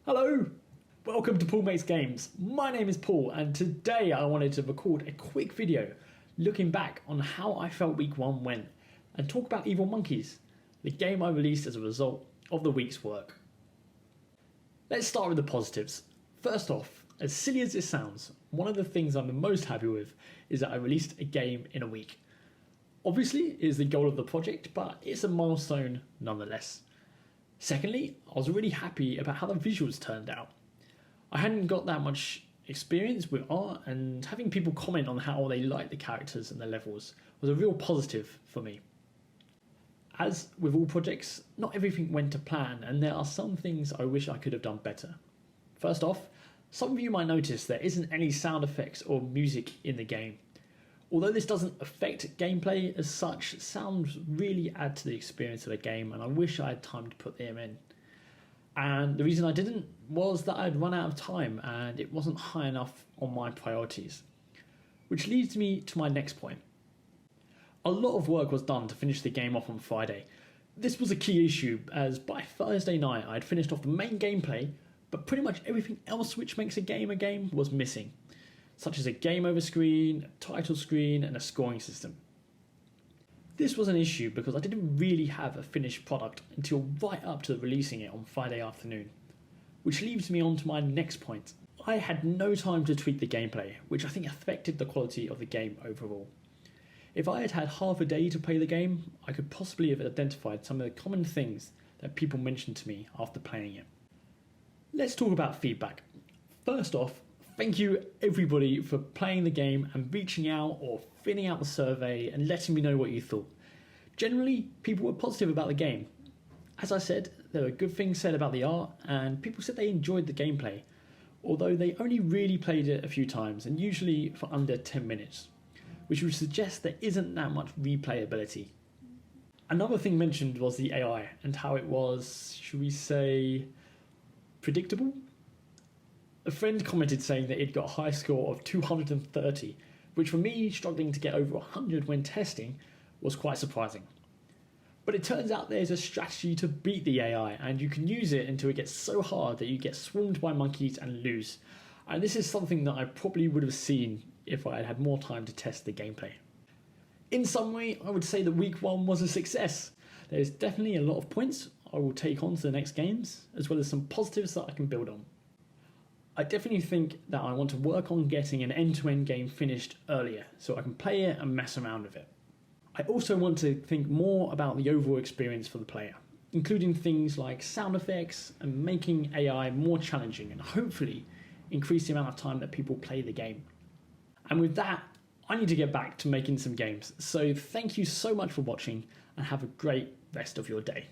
Hello! Welcome to Paul Makes Games. My name is Paul and today I wanted to record a quick video looking back on how I felt week 1 went and talk about Evil Monkeys, the game I released as a result of the week's work. Let's start with the positives. First off, as silly as this sounds, one of the things I'm the most happy with is that I released a game in a week. Obviously, it is the goal of the project, but it's a milestone nonetheless. Secondly, I was really happy about how the visuals turned out. I hadn't got that much experience with art, and having people comment on how they liked the characters and the levels was a real positive for me. As with all projects, not everything went to plan, and there are some things I wish I could have done better. First off, some of you might notice there isn't any sound effects or music in the game. Although this doesn't affect gameplay as such, sounds really add to the experience of the game, and I wish I had time to put them in. And the reason I didn't was that I'd run out of time and it wasn't high enough on my priorities. Which leads me to my next point. A lot of work was done to finish the game off on Friday. This was a key issue, as by Thursday night I'd finished off the main gameplay, but pretty much everything else which makes a game was missing, such as a game over screen, a title screen, and a scoring system. This was an issue because I didn't really have a finished product until right up to releasing it on Friday afternoon, which leads me on to my next point. I had no time to tweak the gameplay, which I think affected the quality of the game overall. If I had had half a day to play the game, I could possibly have identified some of the common things that people mentioned to me after playing it. Let's talk about feedback. First off, thank you everybody for playing the game and reaching out or filling out the survey and letting me know what you thought. Generally, people were positive about the game. As I said, there were good things said about the art, and people said they enjoyed the gameplay, although they only really played it a few times and usually for under 10 minutes, which would suggest there isn't that much replayability. Another thing mentioned was the AI and how it was, should we say, predictable? A friend commented saying that it got a high score of 230, which for me, struggling to get over 100 when testing, was quite surprising. But it turns out there's a strategy to beat the AI, and you can use it until it gets so hard that you get swarmed by monkeys and lose. And this is something that I probably would have seen if I had had more time to test the gameplay. In summary, I would say that week 1 was a success. There's definitely a lot of points I will take on to the next games, as well as some positives that I can build on. I definitely think that I want to work on getting an end-to-end game finished earlier so I can play it and mess around with it. I also want to think more about the overall experience for the player, including things like sound effects and making AI more challenging and hopefully increase the amount of time that people play the game. And with that, I need to get back to making some games. So thank you so much for watching and have a great rest of your day.